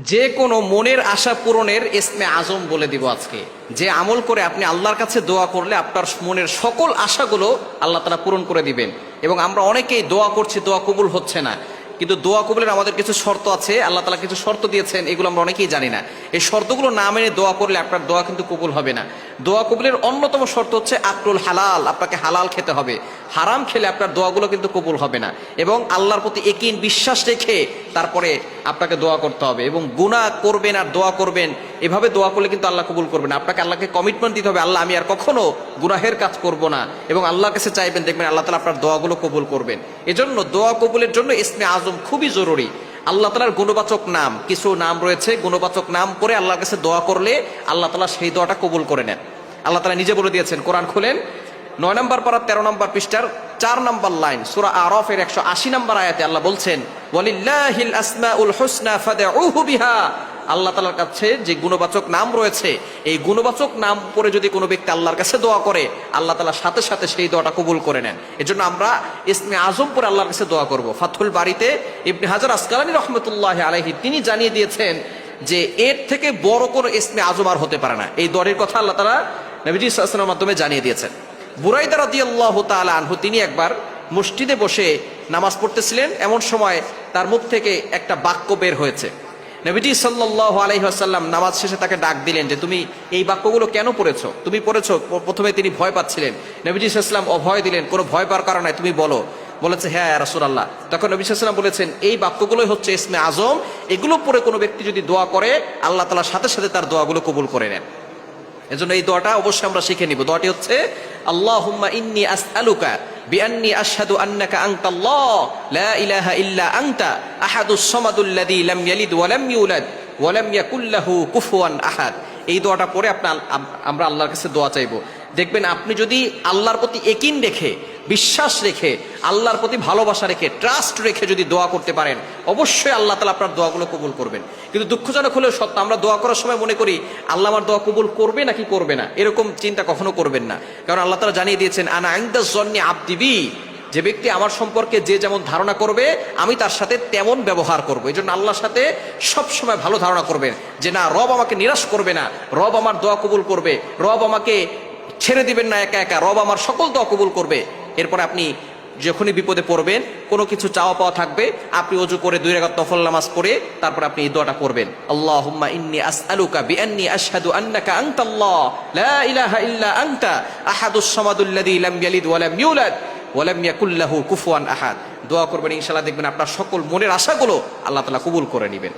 যে কোনো মনের আশা পূরণের ইসমে আজম বলে দিব আজকে। যে আমল করে আপনি আল্লাহর কাছে দোয়া করলে আপনার মনের সকল আশাগুলো আল্লাহ তাআলা পূরণ করে দিবেন। এবং আমরা অনেকেই দোয়া করছি, দোয়া কবুল হচ্ছে না, কিন্তু দোয়া কবুলের আমাদের কিছু শর্ত আছে, আল্লাহ তাআলা কিছু শর্ত দিয়েছেন, এগুলো আমরা অনেকেই জানি না। এই শর্তগুলো না মেনে দোয়া করলে আপনার দোয়া কিন্তু কবুল হবে না। দোয়া কবুলের অন্যতম শর্ত হচ্ছে আকলুল হালাল, আপনাকে হালাল খেতে হবে। হারাম খেলে আপনার দোয়াগুলো কিন্তু কবুল হবে না। এবং আল্লাহর প্রতি ইকিন বিশ্বাস রেখে তারপরে আপনাকে দোয়া করতে হবে। এবং গুনাহ করবেন আর দোয়া করবেন, এভাবে দোয়া করলে কিন্তু আল্লাহ কবুল করবেন। আপনাকে আল্লাহকে কমিটমেন্ট দিতে হবে, আল্লাহ আমি আর কখনো গুনাহের কাজ করব না, এবং আল্লাহর কাছে চাইবেন, দেখবেন আল্লাহ তাআলা আপনার দোয়াগুলো কবুল করবেন। এজন্য দোয়া কবুলের জন্য ইসমে আজম খুবই জরুরি। আল্লাহ তাআলার গুণবাচক নাম, কিছু নাম রয়েছে, গুণবাচক নাম পরে আল্লাহর কাছে দোয়া করলে আল্লাহ তাআলা সেই দোয়াটা কবুল করে নেন। আল্লাহ তাআলা নিজে বলে দিয়েছেন, কোরআন খুলেন 9 নম্বর পারা 13 নম্বর পৃষ্ঠার 4 নম্বর লাইন, সূরা আরাফের 180 নম্বর আয়াতে আল্লাহ বলছেন, ওয়ালিল্লাহিল আসমাউল হুসনা ফাদউহু বিহা। আল্লাহ তাআলার কাছে যে গুণবাচক নাম রয়েছে, এই গুণবাচক নাম পরে যদি কোনো ব্যক্তি আল্লাহর কাছে দোয়া করে, আল্লাহ তাআলা সাথে সাথে সেই দোয়াটা কবুল করে নেন। এজন্য আমরা ইসমে আজম পরে আল্লাহর কাছে দোয়া করব। ফাথুল বাড়িতে ইবনে হাজার আসকালানী রাহমাতুল্লাহি আলাইহি তিনি জানিয়ে দিয়েছেন যে এর থেকে বড় কোনো ইসমে আজম আর হতে পারে না। এই দোয়ার কথা আল্লাহ তাআলা নবীজি সাল্লাল্লাহু আলাইহি ওয়াসাল্লামের মাধ্যমে জানিয়ে দিয়েছেন। বুরাইদা রাদিয়াল্লাহু তাআলা আনহু তিনি একবার মসজিদে বসে নামাজ পড়তেছিলেন, এমন সময় তার মুখ থেকে একটা বাক্য বের হয়েছে। নবীজি সাল্লাল্লাহু আলাইহি ওয়াসাল্লাম নামাজ শেষে তাকে ডাক দিলেন যে তুমি এই বাক্যগুলো কেন পড়েছো, তুমি পড়েছো। প্রথমে তিনি ভয় পাচ্ছিলেন, নবীজি সাল্লাল্লাহু আলাইহি ওয়াসাল্লাম অভয় দিলেন, কোনো ভয় পাওয়ার কারণ নাই, তুমি বলো। বলেছে, হ্যাঁ ইয়া রাসূলুল্লাহ। তখন নবী সাল্লাল্লাহু আলাইহি ওয়াসাল্লাম বলেছেন, এই বাক্যগুলোই হচ্ছে ইসমে আজম, এগুলো পড়ে কোনো ব্যক্তি যদি দোয়া করে, আল্লাহ তাআলা সাথে সাথে তার দোয়াগুলো কবুল করে নেন। এজন্য এই দোয়াটা অবশ্যই আমরা শিখে নিব। দোয়াটি হচ্ছে, আল্লাহুম্মা ইন্নী আসআলুকা বিআন্নী আশহাদু আন্নাকা আনতাল্লাহ লা ইলাহা ইল্লা আনতা আহাদুস সামাদুল্লাযী লাম ইয়ালিদ ওয়া লাম ইউলাদ ওয়া লাম ইয়াকুল লাহু কুফুয়ান আহাদ। এই দোয়াটা পড়ে আমরা আল্লাহর কাছে দোয়া চাইবো। দেখবেন আপনি যদি আল্লাহর প্রতি ইকিন রেখে, বিশ্বাস রেখে, আল্লাহর প্রতি ভালোবাসা রেখে, ট্রাস্ট রেখে যদি দোয়া করতে পারেন, অবশ্যই আল্লাহ তাআলা আপনার দোয়াগুলো কবুল করবেন। কিন্তু দুঃখজনক হলেও সত্য, আমরা দোয়া করার সময় মনে করি আল্লাহ আমার দোয়া কবুল করবে নাকি করবে না, এরকম চিন্তা কখনো করবেন না। কারণ আল্লাহ তাআলা জানিয়ে দিয়েছেন, আনা ইনদা যন্নি আবদি বি, যে ব্যক্তি আমার সম্পর্কে যে যেমন ধারণা করবে আমি তার সাথে তেমন ব্যবহার করবো। এই জন্য আল্লাহর সাথে সবসময় ভালো ধারণা করবেন, যে না, রব আমাকে নিরাশ করবে না, রব আমার দোয়া কবুল করবে, রব আমাকে ছেড়ে দিবেন না একা একা, রব আমার সকল দোয়া কবুল করবে। এরপরে আপনি যখনই বিপদে পড়বেন, কোনো কিছু চাওয়া পাওয়া থাকবে, আপনি ওযু করে 2 রাকাত নফল নামাজ পড়ে তারপর আপনি এই দোয়াটা করবেন, আল্লাহুম্মা ইন্নী আসআলুকা বিআন্নী আশহাদু আন্নাকা আনতাল্লাহ লা ইলাহা ইল্লা আনতা আহাদুস সামাদুল্লাযী লাম ইয়ালিদ ওয়া লাম ইউলাদ ওয়া লাম ইয়াকুল লাহু কুফুয়ান আহাদ। দোয়া করবেন, ইনশাআল্লাহ দেখবেন আপনার সকল মনের আশাগুলো আল্লাহ তাআলা কবুল করে নেবেন।